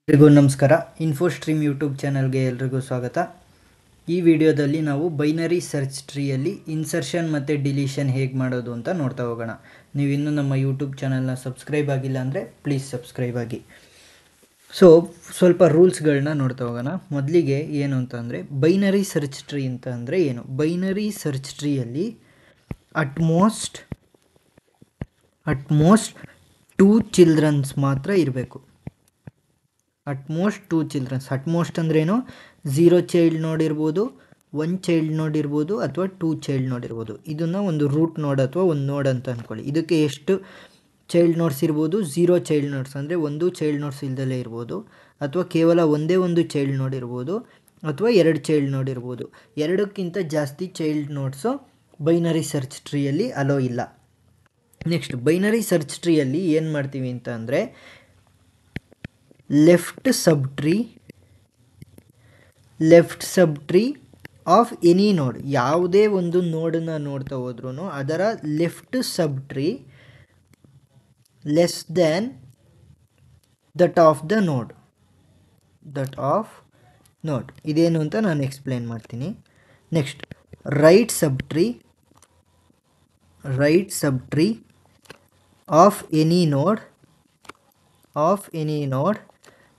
ಎಲ್ರಿಗೂ ನಮಸ್ಕಾರ. ಇನ್ಫೋಸ್ಟ್ರೀಮ್ ಯೂಟ್ಯೂಬ್ ಚಾನಲ್ಗೆ ಎಲ್ರಿಗೂ ಸ್ವಾಗತ. ಈ ವಿಡಿಯೋದಲ್ಲಿ ನಾವು ಬೈನರಿ ಸರ್ಚ್ ಟ್ರೀಯಲ್ಲಿ ಇನ್ಸರ್ಷನ್ ಮತ್ತು ಡಿಲೀಷನ್ ಹೇಗೆ ಮಾಡೋದು ಅಂತ ನೋಡ್ತಾ ಹೋಗೋಣ. ನೀವು ಇನ್ನೂ ನಮ್ಮ ಯೂಟ್ಯೂಬ್ ಚಾನಲ್ನ ಸಬ್ಸ್ಕ್ರೈಬ್ ಆಗಿಲ್ಲ ಅಂದರೆ ಪ್ಲೀಸ್ ಸಬ್ಸ್ಕ್ರೈಬ್ ಆಗಿ. ಸೊ ಸ್ವಲ್ಪ ರೂಲ್ಸ್ಗಳನ್ನ ನೋಡ್ತಾ ಹೋಗೋಣ. ಮೊದಲಿಗೆ ಏನು ಅಂತಂದರೆ ಬೈನರಿ ಸರ್ಚ್ ಟ್ರೀ ಅಂತ ಅಂದರೆ ಏನು? ಬೈನರಿ ಸರ್ಚ್ ಟ್ರೀಯಲ್ಲಿ ಅಟ್ಮೋಸ್ಟ್ 2 ಚಿಲ್ಡ್ರನ್ಸ್ ಮಾತ್ರ ಇರಬೇಕು. Utmost 2 children's. ಅಟ್ಮೋಸ್ಟ್ ಅಂದ್ರೇನು? 0 ಚೈಲ್ಡ್ ನೋಡ್ ಇರ್ಬೋದು, 1 ಚೈಲ್ಡ್ ನೋಡ್ ಇರ್ಬೋದು, ಅಥವಾ 2 ಚೈಲ್ಡ್ ನೋಡ್ ಇರ್ಬೋದು. ಇದನ್ನು ಒಂದು ರೂಟ್ ನೋಡ್ ಅಥವಾ ಒಂದು ನೋಡ್ ಅಂತ ಅಂದ್ಕೊಳ್ಳಿ. ಇದಕ್ಕೆ ಎಷ್ಟು ಚೈಲ್ಡ್ ನೋಡ್ಸ್ ಇರ್ಬೋದು? 0 ಚೈಲ್ಡ್ ನೋಡ್ಸ್ ಅಂದರೆ 1 ಚೈಲ್ಡ್ ನೋಡ್ಸ್ ಇಲ್ದಲೇ ಇರ್ಬೋದು, ಅಥವಾ ಕೇವಲ ಒಂದೇ ಒಂದು ಚೈಲ್ಡ್ ನೋಡ್ ಇರ್ಬೋದು, ಅಥವಾ 2 ಚೈಲ್ಡ್ ನೋಡ್ ಇರ್ಬೋದು. 2ಕ್ಕಿಂತ ಜಾಸ್ತಿ ಚೈಲ್ಡ್ ನೋಡ್ಸು ಬೈನರಿ ಸರ್ಚ್ ಟ್ರೀಯಲ್ಲಿ ಅಲೋ ಇಲ್ಲ. ನೆಕ್ಸ್ಟ್, ಬೈನರಿ ಸರ್ಚ್ ಟ್ರೀಯಲ್ಲಿ ಏನು ಮಾಡ್ತೀವಿ ಅಂತ ಅಂದರೆ left sub tree of any node. ಯಾವುದೇ ಒಂದು ನೋಡನ್ನ ನೋಡ್ತಾ ಹೋದ್ರೂ ಅದರ left sub tree less than that of node. ಇದೇನು ಅಂತ ನಾನು ಎಕ್ಸ್ಪ್ಲೇನ್ ಮಾಡ್ತೀನಿ. Next, right sub tree of any node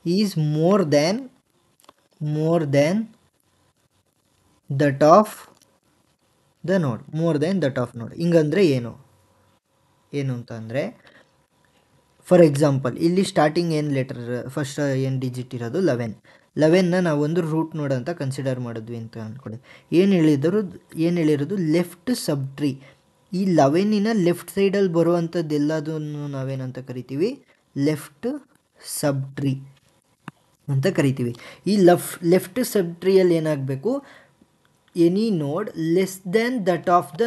is more than that of the node. ಹಿಂಗಂದರೆ ಏನು ಅಂತ ಅಂದರೆ, ಫಾರ್ ಎಕ್ಸಾಂಪಲ್ ಇಲ್ಲಿ ಸ್ಟಾರ್ಟಿಂಗ್ ಏನು ಲೆಟರ್, ಫಸ್ಟ್ ಏನು ಡಿಜಿಟ್ ಇರೋದು 11ನ ನಾವು ಒಂದು ರೂಟ್ ನೋಡ್ ಅಂತ ಕನ್ಸಿಡರ್ ಮಾಡಿದ್ವಿ ಅಂತ ಅಂದ್ಕೊಳ್ಳಿ. ಏನು ಹೇಳಿರೋದು ಲೆಫ್ಟ್ ಸಬ್ ಟ್ರೀ. ಈ 11ನ ಲೆಫ್ಟ್ ಸೈಡಲ್ಲಿ ಬರುವಂಥದ್ದೆಲ್ಲದನ್ನು ನಾವೇನಂತ ಕರಿತೀವಿ? ಲೆಫ್ಟ್ ಸಬ್ ಟ್ರೀ ಅಂತ ಕರಿತೀವಿ. ಈ ಲೆಫ್ಟ್ ಸಬ್ ಟ್ರೀಯಲ್ಲಿ ಏನಾಗಬೇಕು? ಎನಿ ನೋಡ್ less than that of the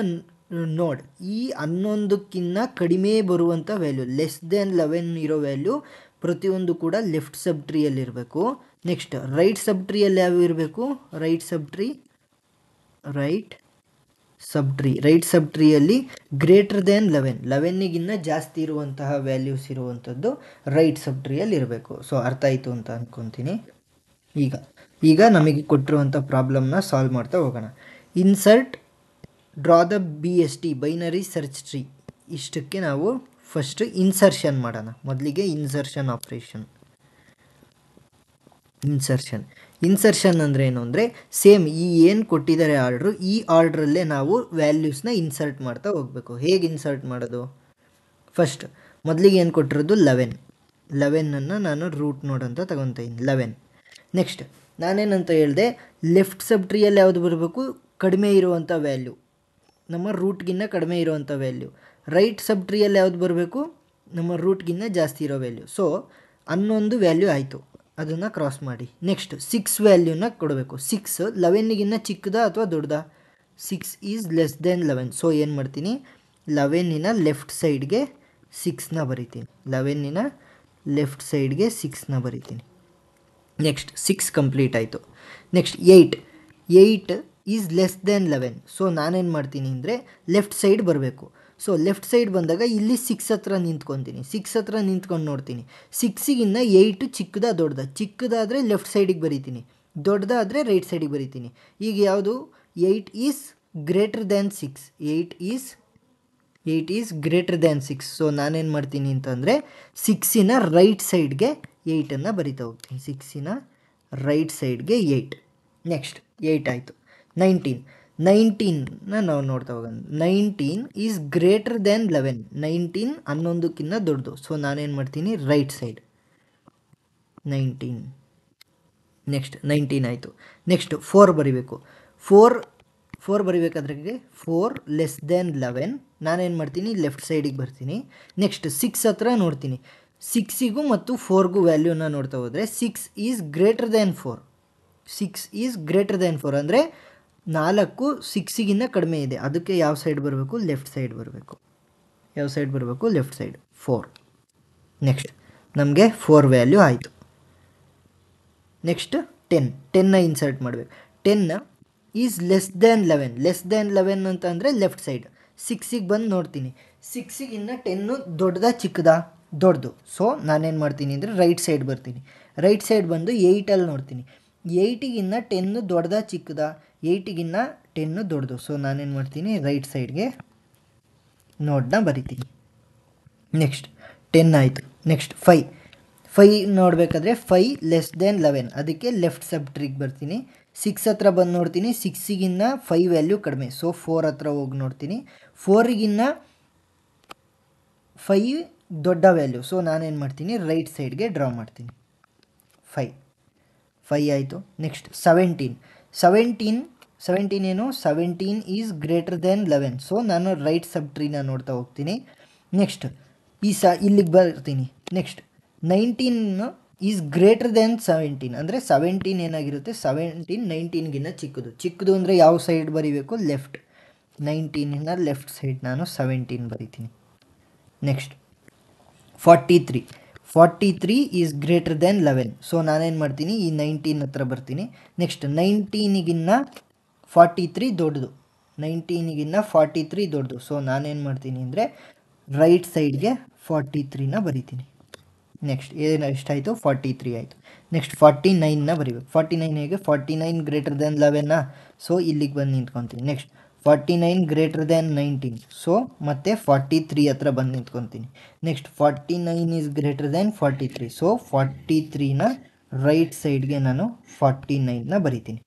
ನೋಡ್. ಈ 11ಕ್ಕಿಂತ ಕಡಿಮೆ ಬರುವಂಥ ವ್ಯಾಲ್ಯೂ, ಲೆಸ್ ದ್ಯಾನ್ 11 ಇರೋ ವ್ಯಾಲ್ಯೂ ಪ್ರತಿಯೊಂದು ಕೂಡ ಲೆಫ್ಟ್ ಸಬ್ ಟ್ರೀಯಲ್ಲಿ ಇರಬೇಕು. ನೆಕ್ಸ್ಟ್, ರೈಟ್ ಸಬ್ ಟ್ರೀಯಲ್ಲಿ ಯಾವ ಇರಬೇಕು? ರೈಟ್ ಸಬ್ ಟ್ರೀಯಲ್ಲಿ ಗ್ರೇಟರ್ ದ್ಯಾನ್ 11ಗಿನ್ನ ಜಾಸ್ತಿ ಇರುವಂತಹ ವ್ಯಾಲ್ಯೂಸ್ ಇರುವಂಥದ್ದು ರೈಟ್ ಸಬ್ ಟ್ರೀಯಲ್ಲಿ ಇರಬೇಕು. ಸೊ ಅರ್ಥ ಆಯಿತು ಅಂತ ಅಂದ್ಕೊತೀನಿ. ಈಗ ನಮಗೆ ಕೊಟ್ಟಿರುವಂಥ ಪ್ರಾಬ್ಲಮ್ನ ಸಾಲ್ವ್ ಮಾಡ್ತಾ ಹೋಗೋಣ. Draw the BST binary search tree. ಇಷ್ಟಕ್ಕೆ ನಾವು ಫಸ್ಟ್ ಇನ್ಸರ್ಷನ್ ಮಾಡೋಣ. ಮೊದಲಿಗೆ ಇನ್ಸರ್ಷನ್ ಆಪ್ರೇಷನ್. ಇನ್ಸರ್ಷನ್ ಅಂದರೆ ಏನು ಅಂದರೆ, ಸೇಮ್ ಈ ಏನು ಕೊಟ್ಟಿದ್ದಾರೆ ಆರ್ಡ್ರು, ಈ ಆರ್ಡ್ರಲ್ಲೇ ನಾವು ವ್ಯಾಲ್ಯೂಸ್ನ ಇನ್ಸರ್ಟ್ ಮಾಡ್ತಾ ಹೋಗಬೇಕು. ಹೇಗೆ ಇನ್ಸರ್ಟ್ ಮಾಡೋದು? ಫಸ್ಟ್ ಮೊದಲಿಗೆ ಏನು ಕೊಟ್ಟಿರೋದು 11ಅನ್ನು ನಾನು ರೂಟ್ ನೋಡ್ ಅಂತ ತಗೊತೀನಿ. 11. ನೆಕ್ಸ್ಟ್ ನಾನೇನಂತ ಹೇಳಿದೆ? ಲೆಫ್ಟ್ ಸಬ್ ಟ್ರೀಯಲ್ಲಿ ಯಾವುದು ಬರಬೇಕು? ಕಡಿಮೆ ಇರುವಂಥ ವ್ಯಾಲ್ಯೂ, ನಮ್ಮ ರೂಟ್ಗಿನ್ನ ಕಡಿಮೆ ಇರುವಂಥ ವ್ಯಾಲ್ಯೂ. ರೈಟ್ ಸಬ್ ಟ್ರೀಯಲ್ಲಿ ಯಾವುದು ಬರಬೇಕು? ನಮ್ಮ ರೂಟ್ಗಿನ್ನ ಜಾಸ್ತಿ ಇರೋ ವ್ಯಾಲ್ಯೂ. ಸೊ 11 ವ್ಯಾಲ್ಯೂ ಆಯಿತು, ಅದನ್ನು ಕ್ರಾಸ್ ಮಾಡಿ. ನೆಕ್ಸ್ಟ್ 6 ವ್ಯಾಲ್ಯೂನ ಕೊಡಬೇಕು. 6 11ಗಿನ್ನ ಚಿಕ್ಕದ ಅಥವಾ ದೊಡ್ಡದ? 6 ಈಸ್ ಲೆಸ್ ದೆನ್ 11. ಸೊ ಏನು ಮಾಡ್ತೀನಿ? 11ನ ಲೆಫ್ಟ್ ಸೈಡ್ಗೆ 6ನ ಬರಿತೀನಿ. 11ನ ಲೆಫ್ಟ್ ಸೈಡ್ಗೆ 6ನ ಬರಿತೀನಿ. ನೆಕ್ಸ್ಟ್ 6 ಕಂಪ್ಲೀಟ್ ಆಯಿತು. Next 8 is less than 11. So ನಾನೇನು ಮಾಡ್ತೀನಿ ಅಂದರೆ ಲೆಫ್ಟ್ ಸೈಡ್ ಬರಬೇಕು. ಸೊ ಲೆಫ್ಟ್ ಸೈಡ್ ಬಂದಾಗ ಇಲ್ಲಿ 6 ಹತ್ರ ನಿಂತ್ಕೊತೀನಿ. 6 ಹತ್ರ ನಿಂತ್ಕೊಂಡು ನೋಡ್ತೀನಿ. 6ಗಿನ್ನ 8 ಚಿಕ್ಕದ ದೊಡ್ಡದ? ಚಿಕ್ಕದಾದರೆ ಲೆಫ್ಟ್ ಸೈಡಿಗೆ ಬರಿತೀನಿ, ದೊಡ್ಡದಾದರೆ ರೈಟ್ ಸೈಡಿಗೆ ಬರಿತೀನಿ. ಈಗ ಯಾವುದು? 8 is greater than 6. 8 is greater than 6. So ನಾನೇನು ಮಾಡ್ತೀನಿ ಅಂತಂದರೆ 6ನ ರೈಟ್ ಸೈಡ್ಗೆ 8ಅನ್ನು ಬರಿತಾ ಹೋಗ್ತೀನಿ. 6ನ ರೈಟ್ ಸೈಡ್ಗೆ 8. ನೆಕ್ಸ್ಟ್ 8 ಆಯಿತು. 19ನ ನಾವು ನೋಡ್ತಾ ಹೋಗೋಣ. 19 ಈಸ್ ಗ್ರೇಟರ್ ದ್ಯಾನ್ 11. 19 11ಕ್ಕಿಂತ ದೊಡ್ಡದು. ಸೊ ನಾನೇನು ಮಾಡ್ತೀನಿ? Right side 19. ನೆಕ್ಸ್ಟ್ 19 ಆಯಿತು. ನೆಕ್ಸ್ಟ್ 4 ಬರಿಬೇಕು. 4 ಬರಿಬೇಕಾದ್ರೆ 4 ಲೆಸ್ ದ್ಯಾನ್ 11. ನಾನೇನು ಮಾಡ್ತೀನಿ? ಲೆಫ್ಟ್ ಸೈಡಿಗೆ ಬರ್ತೀನಿ. ನೆಕ್ಸ್ಟ್ 6 ಹತ್ರ ನೋಡ್ತೀನಿ. 6ಗೂ ಮತ್ತು 4ಗೂ ವ್ಯಾಲ್ಯೂನ ನೋಡ್ತಾ ಹೋದರೆ 6 is greater than 4. 6 is greater than 4 ಅಂದರೆ 4 6ಗಿನ್ನ ಕಡಿಮೆ ಇದೆ. ಅದಕ್ಕೆ ಯಾವ ಸೈಡ್ ಬರಬೇಕು? ಲೆಫ್ಟ್ ಸೈಡ್ ಬರಬೇಕು. ಯಾವ ಸೈಡ್ ಬರಬೇಕು? Left side. 4. ನೆಕ್ಸ್ಟ್ ನಮಗೆ 4 ವ್ಯಾಲ್ಯೂ ಆಯಿತು. ನೆಕ್ಸ್ಟ್ 10ನ ಇನ್ಸರ್ಟ್ ಮಾಡಬೇಕು. 10 ಈಸ್ ಲೆಸ್ ದ್ಯಾನ್ 11 ಅಂತ ಅಂದರೆ ಲೆಫ್ಟ್ ಸೈಡ್. 6ಗೆ ಬಂದು ನೋಡ್ತೀನಿ. 6ಗಿನ್ನ 10 ದೊಡ್ಡದ ಚಿಕ್ಕದ? ದೊಡ್ಡದು. ಸೊ ನಾನೇನು ಮಾಡ್ತೀನಿ ಅಂದರೆ ರೈಟ್ ಸೈಡ್ ಬರ್ತೀನಿ. ರೈಟ್ ಸೈಡ್ ಬಂದು 8ಅಲ್ಲಿ ನೋಡ್ತೀನಿ. 8ಗಿನ್ನ 10 ದೊಡ್ಡದಾ ಚಿಕ್ಕದಾ? 8ಗಿನ್ನ 10 ದೊಡ್ಡದು. ಸೊ ನಾನೇನು ಮಾಡ್ತೀನಿ, ರೈಟ್ ಸೈಡ್ಗೆ ನೋಡನ್ನ ಬರಿತೀನಿ. ನೆಕ್ಸ್ಟ್ 10 ಆಯಿತು. ನೆಕ್ಸ್ಟ್ 5 ನೋಡಬೇಕಾದ್ರೆ 5 ಲೆಸ್ ದೆನ್ 11, ಅದಕ್ಕೆ ಲೆಫ್ಟ್ ಸಬ್ ಟ್ರಿಗೆ ಬರ್ತೀನಿ. 6 ಹತ್ರ ಬಂದು ನೋಡ್ತೀನಿ, 6ಗಿನ್ನ 5 ವ್ಯಾಲ್ಯೂ ಕಡಿಮೆ. ಸೊ 4 ಹತ್ರ ಹೋಗಿ ನೋಡ್ತೀನಿ. 4ಗಿನ್ನ 5 ದೊಡ್ಡ ವ್ಯಾಲ್ಯೂ. ಸೊ ನಾನೇನು ಮಾಡ್ತೀನಿ, ರೈಟ್ ಸೈಡ್ಗೆ ಡ್ರಾ ಮಾಡ್ತೀನಿ. 5 ಆಯಿತು. ನೆಕ್ಸ್ಟ್ 17 ಏನು, 17 ಈಸ್ ಗ್ರೇಟರ್ ದೆನ್ 11. ಸೊ ನಾನು ರೈಟ್ ಸಬ್ ಟ್ರೀನ ನೋಡ್ತಾ ಹೋಗ್ತೀನಿ. ನೆಕ್ಸ್ಟ್ ಇಲ್ಲಿಗೆ ಬರ್ತೀನಿ. ನೆಕ್ಸ್ಟ್ 19 ಈಸ್ ಗ್ರೇಟರ್ ದೆನ್ 17, ಅಂದರೆ 17 ಏನಾಗಿರುತ್ತೆ, 17 19ಗಿನ್ನ ಚಿಕ್ಕದು ಅಂದರೆ ಯಾವ ಸೈಡ್ ಬರೀಬೇಕು, ಲೆಫ್ಟ್. 19ನ ಲೆಫ್ಟ್ ಸೈಡ್ ನಾನು 17 ಬರೀತೀನಿ. Next 43 is greater than 11. So ನಾನೇನು ಮಾಡ್ತೀನಿ, ಈ 19 ಹತ್ರ ಬರ್ತೀನಿ. ನೆಕ್ಸ್ಟ್ 19ಗಿನ್ನ 43 ದೊಡ್ಡದು. 19ಗಿನ್ನ 43 ದೊಡ್ಡದು. ಸೊ ನಾನೇನು ಮಾಡ್ತೀನಿ ಅಂದರೆ ರೈಟ್ ಸೈಡ್ಗೆ 43ನ ಬರಿತೀನಿ. ನೆಕ್ಸ್ಟ್ ಎಷ್ಟಾಯಿತು, 43 ಆಯಿತು. ನೆಕ್ಸ್ಟ್ 49ನ ಬರೀಬೇಕು. 49 ಹೇಗೆ, 49 ಗ್ರೇಟರ್ ದೆನ್ 11. ಸೊ ಇಲ್ಲಿಗೆ ಬಂದು ನಿಂತ್ಕೊತೀನಿ. Next 49 greater than 19. ಸೊ ಮತ್ತೆ 43 ಹತ್ರ ಬಂದು ನಿಂತ್ಕೊತೀನಿ. Next 49 is greater than 43. So 43ನ ರೈಟ್ ಸೈಡ್ಗೆ ನಾನು 49ನ ಬರಿತೀನಿ.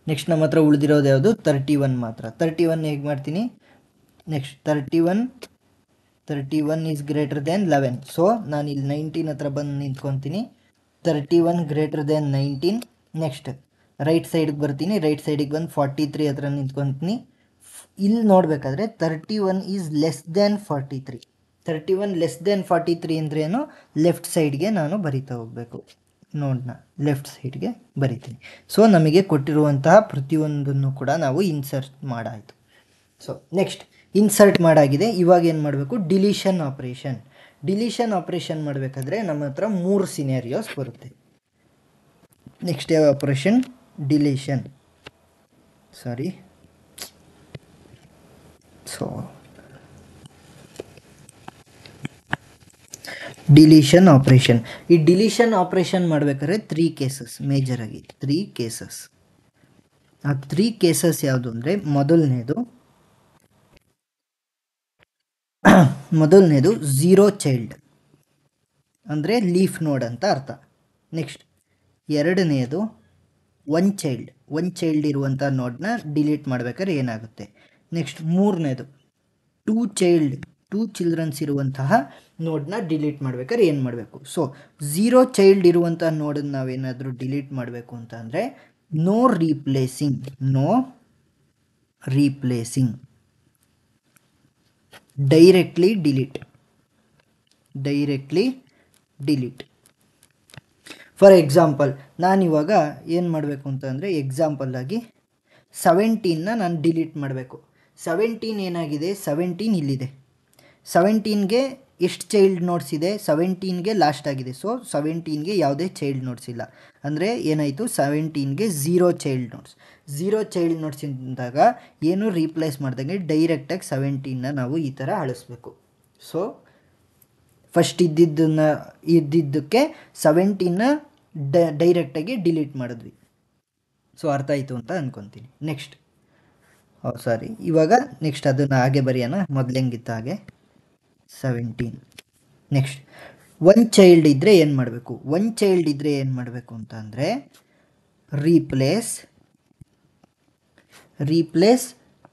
ನೆಕ್ಸ್ಟ್ ನಮ್ಮ ಹತ್ರ ಉಳಿದಿರೋದು ಯಾವುದು, 31 ಮಾತ್ರ. 31 ಹೇಗೆ ಮಾಡ್ತೀನಿ, next 31 is greater than 11. So ನಾನು ಇಲ್ಲಿ 19 ಹತ್ರ ಬಂದು ನಿಂತ್ಕೊತೀನಿ. 31 ಗ್ರೇಟರ್ ದೆನ್ 19. ನೆಕ್ಸ್ಟ್ ರೈಟ್ ಸೈಡ್ಗೆ ಬರ್ತೀನಿ. ರೈಟ್ ಸೈಡಿಗೆ ಬಂದು 43 ಹತ್ರ ನಿಂತ್ಕೊತೀನಿ. ಇಲ್ಲಿ ನೋಡಬೇಕಾದ್ರೆ 31 is less than 43. 31 less than 43 ಅಂದ್ರೇನು, ಲೆಫ್ಟ್ ಸೈಡ್ಗೆ ನಾನು ಬರಿತಾ ಹೋಗಬೇಕು. ನೋಡನ್ನ ಲೆಫ್ಟ್ ಸೈಡ್ಗೆ ಬರಿತೀನಿ. ಸೊ ನಮಗೆ ಕೊಟ್ಟಿರುವಂತಹ ಪ್ರತಿಯೊಂದನ್ನು ಕೂಡ ನಾವು ಇನ್ಸರ್ಟ್ ಮಾಡಾಯಿತು. ಸೊ ನೆಕ್ಸ್ಟ್ ಇನ್ಸರ್ಟ್ ಮಾಡಾಗಿದೆ. ಇವಾಗ ಏನು ಮಾಡಬೇಕು, ಡಿಲೀಷನ್ ಆಪ್ರೇಷನ್ ಮಾಡಬೇಕಾದ್ರೆ ನಮ್ಮ ಹತ್ರ 3 ಸಿನಾರಿಯೋಸ್ ಬರುತ್ತೆ. ನೆಕ್ಸ್ಟ್ ಯಾವ ಆಪ್ರೇಷನ್, ಡಿಲೀಷನ್ ಆಪ್ರೇಷನ್. ಈ ಡಿಲೀಷನ್ ಆಪ್ರೇಷನ್ ಮಾಡಬೇಕಾದ್ರೆ 3 ಕೇಸಸ್, ಮೇಜರ್ ಆಗಿ 3 ಕೇಸಸ್. ಆ 3 ಕೇಸಸ್ ಯಾವುದು ಅಂದರೆ, ಮೊದಲನೇದು 0 ಚೈಲ್ಡ್ ಅಂದರೆ ಲೀಫ್ ನೋಡ್ ಅಂತ ಅರ್ಥ. ನೆಕ್ಸ್ಟ್ ಎರಡನೆಯದು 1 ಚೈಲ್ಡ್ ಇರುವಂಥ ನೋಡನ್ನ ಡಿಲೀಟ್ ಮಾಡಬೇಕಾದ್ರೆ ಏನಾಗುತ್ತೆ. ನೆಕ್ಸ್ಟ್ ಮೂರನೇದು 2 ಚಿಲ್ಡ್ರನ್ಸ್ ಇರುವಂತಹ ನೋಡನ್ನ ಡಿಲೀಟ್ ಮಾಡ್ಬೇಕಾದ್ರೆ ಏನು ಮಾಡಬೇಕು. ಸೊ 0 ಚೈಲ್ಡ್ ಇರುವಂಥ ನೋಡನ್ನು ನಾವೇನಾದರೂ ಡಿಲೀಟ್ ಮಾಡಬೇಕು ಅಂತ ಅಂದರೆ no replacing directly delete. For example ನಾನಿವಾಗ ಏನು ಮಾಡಬೇಕು ಅಂತ ಅಂದರೆ, ಎಕ್ಸಾಂಪಲ್ ಆಗಿ 17ನ ನಾನು ಡಿಲೀಟ್ ಮಾಡಬೇಕು. 17 ಏನಾಗಿದೆ, 17 ಇಲ್ಲಿದೆ. 17ಗೆ ಎಷ್ಟು ಚೈಲ್ಡ್ ನೋಟ್ಸ್ ಇದೆ, 17ಗೆ ಲಾಸ್ಟ್ ಆಗಿದೆ. ಸೊ 17ಗೆ ಯಾವುದೇ ಚೈಲ್ಡ್ ನೋಟ್ಸ್ ಇಲ್ಲ. ಅಂದರೆ ಏನಾಯಿತು, 17ಗೆ 0 ಚೈಲ್ಡ್ ನೋಟ್ಸ್ ಇದ್ದಾಗ ಏನು ರೀಪ್ಲೇಸ್ ಮಾಡ್ದಂಗೆ ಡೈರೆಕ್ಟಾಗಿ 17ನ ನಾವು ಈ ಥರ ಅಳಿಸ್ಬೇಕು. ಸೊ ಫಸ್ಟ್ ಇದ್ದಿದ್ದಕ್ಕೆ 17ನ ಡೈರೆಕ್ಟಾಗಿ ಡಿಲೀಟ್ ಮಾಡಿದ್ವಿ. ಸೊ ಅರ್ಥ ಆಯಿತು ಅಂತ ಅಂದ್ಕೊತೀನಿ. ಇವಾಗ ನೆಕ್ಸ್ಟ್ ಅದನ್ನು ಹಾಗೆ ಬರೆಯೋಣ, ಮೊದಲೆಂಗಿತ್ತು ಹಾಗೆ 17. ನೆಕ್ಸ್ಟ್ 1 ಚೈಲ್ಡ್ ಇದ್ದರೆ ಏನು ಮಾಡಬೇಕು, ಅಂತ ಅಂದರೆ replace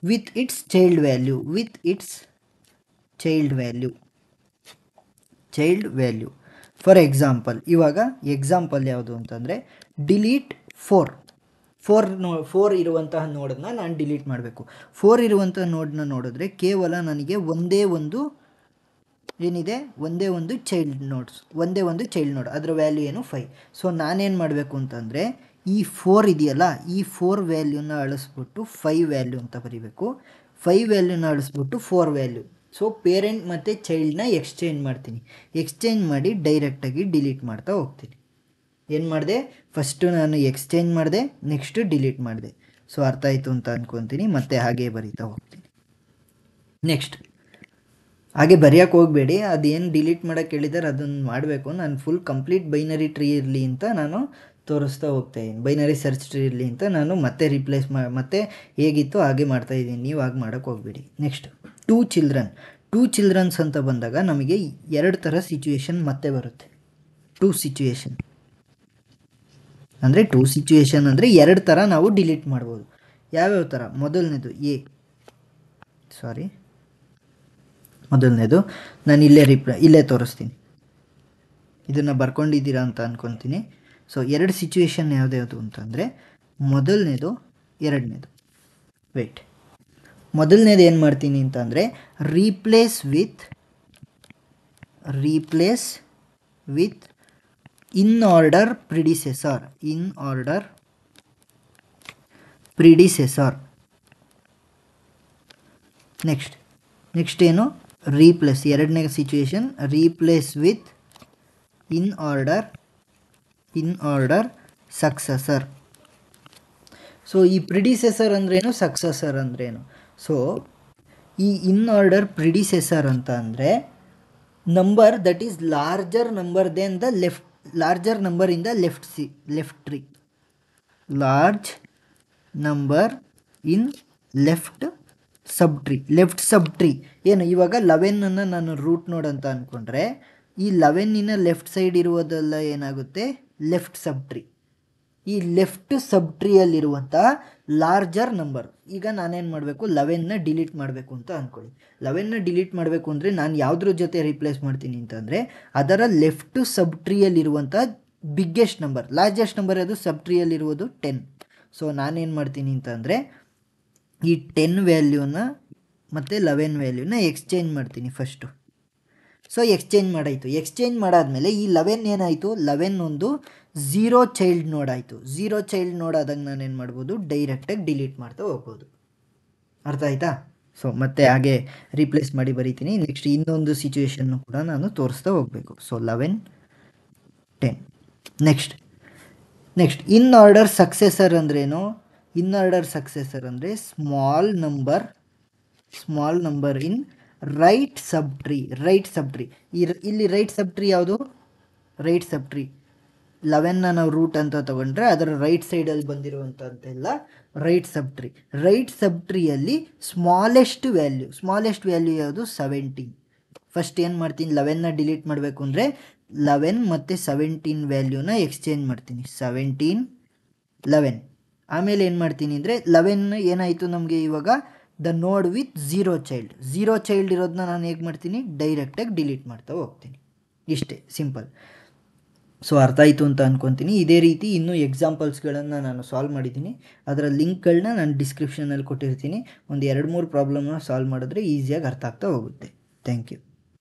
with its child value. For example ಇವಾಗ ಎಕ್ಸಾಂಪಲ್ ಯಾವುದು ಅಂತಂದರೆ, ಡಿಲೀಟ್ 4 ಇರುವಂತಹ ನೋಡನ್ನು ನಾನು ಡಿಲೀಟ್ ಮಾಡಬೇಕು. 4 ಇರುವಂತಹ ನೋಡನ್ನ ನೋಡಿದ್ರೆ ಕೇವಲ ನನಗೆ ಒಂದೇ ಒಂದು ಚೈಲ್ಡ್ ನೋಡ್, ಅದರ ವ್ಯಾಲ್ಯೂ ಏನು 5. ಸೊ ನಾನೇನು ಮಾಡಬೇಕು ಅಂತಂದರೆ, ಈ 4 ಇದೆಯಲ್ಲ, ಈ 4 ವ್ಯಾಲ್ಯೂನ ಅಳಿಸ್ಬಿಟ್ಟು 5 ವ್ಯಾಲ್ಯೂ ಅಂತ ಬರೀಬೇಕು. 5 ವ್ಯಾಲ್ಯೂನ ಅಳಿಸ್ಬಿಟ್ಟು 4 ವ್ಯಾಲ್ಯೂ. ಸೊ ಪೇರೆಂಟ್ ಮತ್ತು ಚೈಲ್ಡ್ನ ಎಕ್ಸ್ಚೇಂಜ್ ಮಾಡಿ ಡೈರೆಕ್ಟಾಗಿ ಡಿಲೀಟ್ ಮಾಡ್ತಾ ಹೋಗ್ತೀನಿ. ಏನು ಮಾಡಿದೆ, ಫಸ್ಟು ನಾನು ಎಕ್ಸ್ಚೇಂಜ್ ಮಾಡಿದೆ, ನೆಕ್ಸ್ಟ್ ಡಿಲೀಟ್ ಮಾಡಿದೆ. ಸೊ ಅರ್ಥ ಆಯಿತು ಅಂತ ಅಂದ್ಕೊತೀನಿ. ಮತ್ತೆ ಹಾಗೆ ಬರೀತಾ ಹೋಗ್ತೀನಿ. ನೆಕ್ಸ್ಟ್ ಹಾಗೆ ಬರೆಯೋಕ್ಕೆ ಹೋಗಬೇಡಿ, ಅದೇನು ಡಿಲೀಟ್ ಮಾಡೋಕ್ಕೆ ಹೇಳಿದ್ದಾರೆ ಅದನ್ನು ಮಾಡಬೇಕು. ನಾನು ಫುಲ್ ಕಂಪ್ಲೀಟ್ ಬೈನರಿ ಟ್ರೀ ಇರಲಿ ಅಂತ ನಾನು ತೋರಿಸ್ತಾ ಹೋಗ್ತಾಯಿದ್ದೀನಿ. ಬೈನರಿ ಸರ್ಚ್ ಟ್ರೀ ಇರಲಿ ಅಂತ ನಾನು ಮತ್ತೆ ರಿಪ್ಲೇಸ್ ಮತ್ತೆ ಹೇಗಿತ್ತು ಹಾಗೆ ಮಾಡ್ತಾಯಿದ್ದೀನಿ, ನೀವು ಹಾಗೆ ಮಾಡೋಕ್ಕೆ ಹೋಗಬೇಡಿ. ನೆಕ್ಸ್ಟ್ ಟೂ ಚಿಲ್ಡ್ರನ್ಸ್ ಅಂತ ಬಂದಾಗ ನಮಗೆ 2 ಥರ ಸಿಚುವೇಶನ್ ಮತ್ತೆ ಬರುತ್ತೆ. ಟೂ ಸಿಚುವೇಶನ್ ಅಂದರೆ 2 ಥರ ನಾವು ಡಿಲೀಟ್ ಮಾಡ್ಬೋದು. ಯಾವ್ಯಾವ ಥರ? ಮೊದಲನೇದು ನಾನು ಇಲ್ಲೇ ತೋರಿಸ್ತೀನಿ, ಇದನ್ನು ಬರ್ಕೊಂಡಿದ್ದೀರಾ ಅಂತ ಅಂದ್ಕೊತೀನಿ. ಸೊ 2 ಸಿಚುವೇಶನ್ ಯಾವ್ದ್ಯಾವುದು ಅಂತಂದರೆ ಮೊದಲನೇದು, ಎರಡನೇದು. ಮೊದಲನೇದು ಏನು ಮಾಡ್ತೀನಿ ಅಂತಂದರೆ replace with in order predecessor. Next ಏನು? ಎರಡನೇ situation replace with in order successor. So ಈ ಪ್ರಿಡಿಸೆಸರ್ ಅಂದ್ರೇನು, ಸಕ್ಸಸರ್ ಅಂದ್ರೇನು? ಸೊ ಈ ಇನ್ ಆರ್ಡರ್ ಪ್ರಿಡಿಸೆಸರ್ ಅಂತ ಅಂದರೆ number that is larger number in the left tree. Large number in left sub tree. ಏನು ಇವಾಗ 11 ನಾನು ರೂಟ್ ನೋಡ್ ಅಂತ ಅಂದ್ಕೊಂಡ್ರೆ ಈ 11 ಲೆಫ್ಟ್ ಸೈಡ್ ಇರುವುದೆಲ್ಲ ಏನಾಗುತ್ತೆ? Left sub tree. ಈ ಲೆಫ್ಟ್ ಸಬ್ ಟ್ರೀಯಲ್ಲಿರುವಂಥ ಲಾರ್ಜರ್ ನಂಬರ್. ಈಗ ನಾನೇನು ಮಾಡಬೇಕು? 11ನ ಡಿಲೀಟ್ ಮಾಡಬೇಕು ಅಂತ ಅಂದ್ಕೊಳ್ಳಿ. 11ನ ಡಿಲೀಟ್ ಮಾಡಬೇಕು ಅಂದರೆ ನಾನು ಯಾವುದ್ರ ಜೊತೆ ರಿಪ್ಲೇಸ್ ಮಾಡ್ತೀನಿ ಅಂತಂದರೆ ಅದರ ಲೆಫ್ಟ್ ಸಬ್ ಟ್ರೀಯಲ್ಲಿರುವಂಥ ಬಿಗ್ಗೆಸ್ಟ್ ನಂಬರ್, ಲಾರ್ಜೆಸ್ಟ್ ನಂಬರ್ ಅದು ಸಬ್ ಟ್ರೀಯಲ್ಲಿರುವುದು 10. ಸೊ ನಾನೇನು ಮಾಡ್ತೀನಿ ಅಂತಂದರೆ ಈ 10 ವ್ಯಾಲ್ಯೂನ ಮತ್ತು 11 ವ್ಯಾಲ್ಯೂನ ಎಕ್ಸ್ಚೇಂಜ್ ಮಾಡ್ತೀನಿ ಫಸ್ಟು. ಸೊ ಎಕ್ಸ್ಚೇಂಜ್ ಮಾಡಾದಮೇಲೆ ಈ 11 ಏನಾಯಿತು? 11 ಒಂದು 0 ಚೈಲ್ಡ್ ನೋಡ್ ಆಯಿತು. 0 ಚೈಲ್ಡ್ ನೋಡ್ ಆದಾಗ ನಾನೇನು ಮಾಡ್ಬೋದು? ಡೈರೆಕ್ಟಾಗಿ ಡಿಲೀಟ್ ಮಾಡ್ತಾ ಹೋಗ್ಬೋದು. ಅರ್ಥ ಆಯ್ತಾ? ಸೊ ಮತ್ತೆ ಹಾಗೆ ರೀಪ್ಲೇಸ್ ಮಾಡಿ ಬರೀತೀನಿ. ನೆಕ್ಸ್ಟ್ ಇನ್ನೊಂದು ಸಿಚುವೇಶನ್ನು ಕೂಡ ನಾನು ತೋರಿಸ್ತಾ ಹೋಗಬೇಕು. So 11, 10. Next in order successor ಅಂದ್ರೇನು? ಇನ್ ಆರ್ಡರ್ ಸಕ್ಸೆಸರ್ ಅಂದರೆ small number in right sub tree. ಇಲ್ಲಿ ರೈಟ್ ಸಬ್ ಟ್ರೀ ಯಾವುದು? ರೈಟ್ ಸಬ್ ಟ್ರೀ 11ನ ನಾವು ರೂಟ್ ಅಂತ ತಗೊಂಡ್ರೆ ಅದರ ರೈಟ್ ಸೈಡಲ್ಲಿ ಬಂದಿರುವಂಥದ್ದೆಲ್ಲ ರೈಟ್ ಸಬ್ ಟ್ರೀಯಲ್ಲಿ ಸ್ಮಾಲೆಸ್ಟ್ ವ್ಯಾಲ್ಯೂ ಯಾವುದು? 17. ಫಸ್ಟ್ ಏನು ಮಾಡ್ತೀನಿ? 11ನ ಡಿಲೀಟ್ ಮಾಡಬೇಕು ಅಂದರೆ 11 ಮತ್ತು 17 ವ್ಯಾಲ್ಯೂನ ಎಕ್ಸ್ಚೇಂಜ್ ಮಾಡ್ತೀನಿ. 17, 11. ಆಮೇಲೆ ಏನು ಮಾಡ್ತೀನಿ ಅಂದರೆ 11 ಏನಾಯಿತು ನಮಗೆ ಇವಾಗ? ದ ನೋಡ್ ವಿತ್ 0 ಚೈಲ್ಡ್ ಇರೋದನ್ನ ನಾನು ಹೇಗೆ ಮಾಡ್ತೀನಿ? ಡೈರೆಕ್ಟಾಗಿ ಡಿಲೀಟ್ ಮಾಡ್ತಾ ಹೋಗ್ತೀನಿ. ಇಷ್ಟೇ, ಸಿಂಪಲ್. ಸೊ ಅರ್ಥ ಆಯಿತು ಅಂತ ಅಂದ್ಕೊತೀನಿ. ಇದೇ ರೀತಿ ಇನ್ನೂ ಎಕ್ಸಾಂಪಲ್ಸ್ಗಳನ್ನು ನಾನು ಸಾಲ್ವ್ ಮಾಡಿದ್ದೀನಿ. ಅದರ ಲಿಂಕ್ಗಳನ್ನ ನಾನು ಡಿಸ್ಕ್ರಿಪ್ಷನಲ್ಲಿ ಕೊಟ್ಟಿರ್ತೀನಿ. ಒಂದು 2-3 ಪ್ರಾಬ್ಲಮ್ನ ಸಾಲ್ವ್ ಮಾಡಿದ್ರೆ ಈಸಿಯಾಗಿ ಅರ್ಥ ಆಗ್ತಾ ಹೋಗುತ್ತೆ. Thank you.